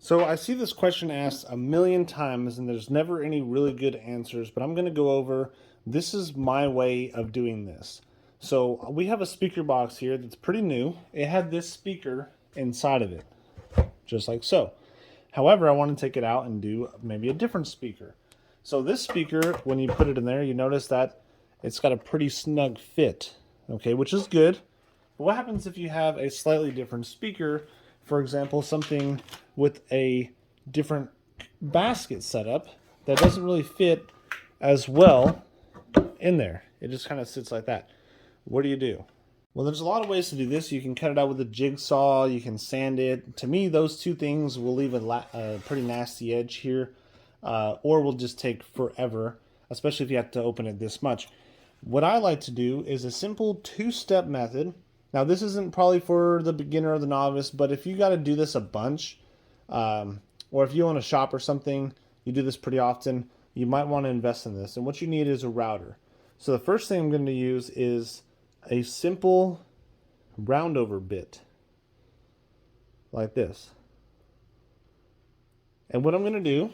So I see this question asked a million times and there's never any really good answers, but I'm going to go over, this is my way of doing this. So we have a speaker box here that's pretty new. It had this speaker inside of it, just like so. However, I want to take it out and do maybe a different speaker. So this speaker, when you put it in there, you notice that it's got a pretty snug fit, okay, which is good. But what happens if you have a slightly different speaker, for example, something with a different basket setup that doesn't really fit as well in there? It just kind of sits like that. What do you do? Well, there's a lot of ways to do this. You can cut it out with a jigsaw, you can sand it. To me, those two things will leave a pretty nasty edge here, or will just take forever, especially if you have to open it this much. What I like to do is a simple two-step method. Now, this isn't probably for the beginner or the novice, but if you got to do this a bunch, or if you own a shop or something, you do this pretty often, you might want to invest in this. And what you need is a router. So the first thing I'm going to use is a simple roundover bit, like this. And what I'm going to do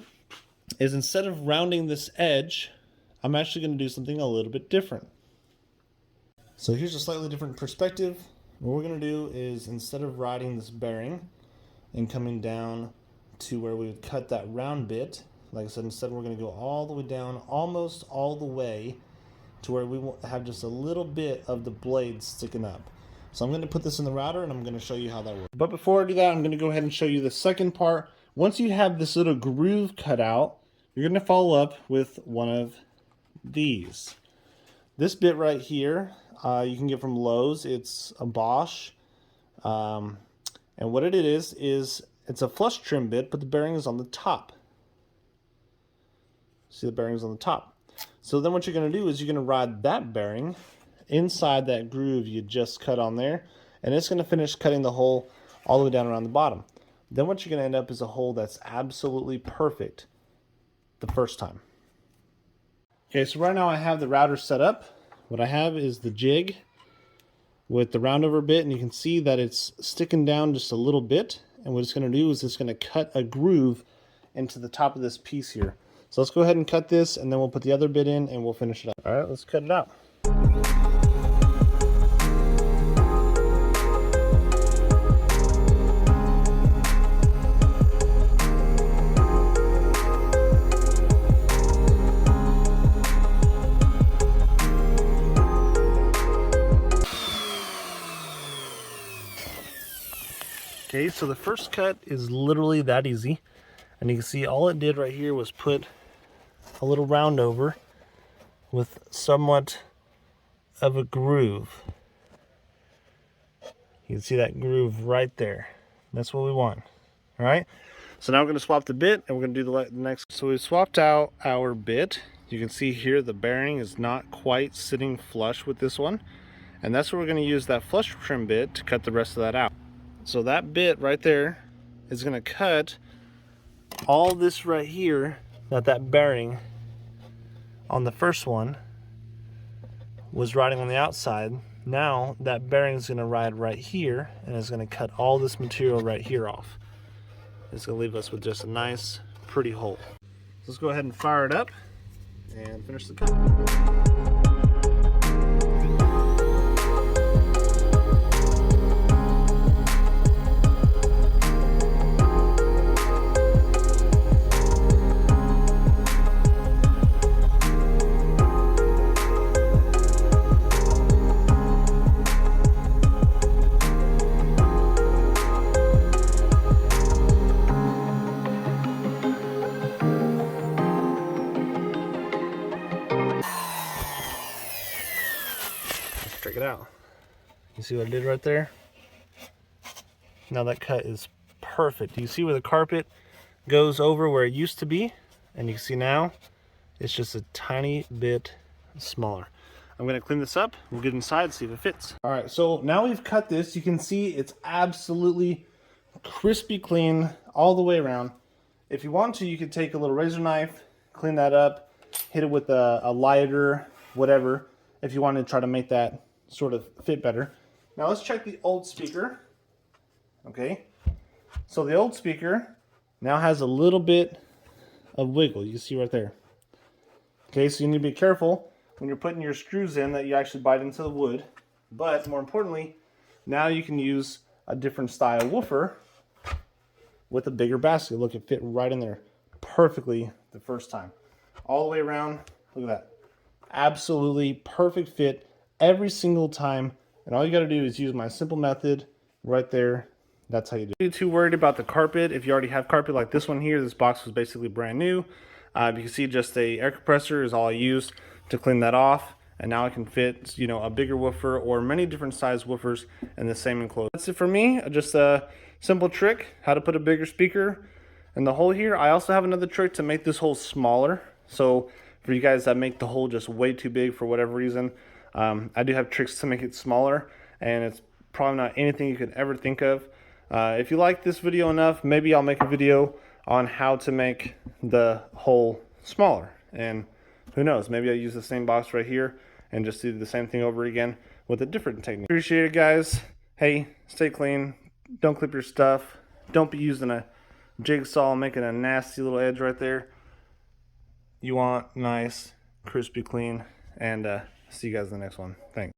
is, instead of rounding this edge, I'm actually going to do something a little bit different. So here's a slightly different perspective. What we're going to do is, instead of riding this bearing and coming down to where we would cut that round bit, like I said, instead we're going to go all the way down, almost all the way to where we will have just a little bit of the blade sticking up. So I'm going to put this in the router and I'm going to show you how that works. But before I do that, I'm going to go ahead and show you the second part. Once you have this little groove cut out, you're going to follow up with one of these. This bit right here, you can get from Lowe's. It's a Bosch. And what it is it's a flush trim bit, but the bearing is on the top. See, the bearing's on the top. So then what you're going to do is you're going to ride that bearing inside that groove you just cut on there, and it's going to finish cutting the hole all the way down around the bottom. Then what you're going to end up is a hole that's absolutely perfect the first time. Okay, so right now I have the router set up. What I have is the jig with the roundover bit, and you can see that it's sticking down just a little bit. And what it's going to do is it's going to cut a groove into the top of this piece here. So let's go ahead and cut this, and then we'll put the other bit in and we'll finish it up. All right, let's cut it out. Okay, so the first cut is literally that easy. And you can see all it did right here was put a little roundover with somewhat of a groove. You can see that groove right there. That's what we want. All right, so now we're going to swap the bit and we're going to do the next. So we swapped out our bit. You can see here the bearing is not quite sitting flush with this one. And that's where we're going to use that flush trim bit to cut the rest of that out. So that bit right there is going to cut all this right here, that bearing on the first one was riding on the outside. Now that bearing is going to ride right here, and it's going to cut all this material right here off. It's going to leave us with just a nice, pretty hole. So let's go ahead and fire it up and finish the cut. Check it out. You see what I did right there? Now that cut is perfect. You see where the carpet goes over where it used to be? And you can see now it's just a tiny bit smaller. I'm going to clean this up. We'll get inside, see if it fits. All right, so now we've cut this. You can see it's absolutely crispy clean all the way around. If you want to, you could take a little razor knife, clean that up, hit it with a lighter, whatever, if you want to try to make that sort of fit better. Now let's check the old speaker. Okay, so the old speaker, now has a little bit of wiggle. You can see right there. Okay, so you need to be careful when you're putting your screws in that you actually bite into the wood. But more importantly, now you can use a different style woofer with a bigger basket. Look, it fit right in there perfectly the first time. All the way around, look at that. Absolutely perfect fit every single time. And all you gotta do is use my simple method right there. That's how you do it. Don't be too worried about the carpet. If you already have carpet like this one here, this box was basically brand new. You can see just a air compressor is all I used to clean that off. And now I can fit, you know, a bigger woofer or many different size woofers in the same enclosure. That's it for me. Just a simple trick, how to put a bigger speaker in the hole here. I also have another trick to make this hole smaller. So for you guys that make the hole just way too big for whatever reason, I do have tricks to make it smaller, and it's probably not anything you could ever think of. If you like this video enough, maybe I'll make a video on how to make the hole smaller. And who knows, maybe I'll use the same box right here and just do the same thing over again with a different technique. Appreciate it, guys. Hey, stay clean. Don't clip your stuff. Don't be using a jigsaw making a nasty little edge right there. You want nice, crispy clean, and see you guys in the next one. Thanks.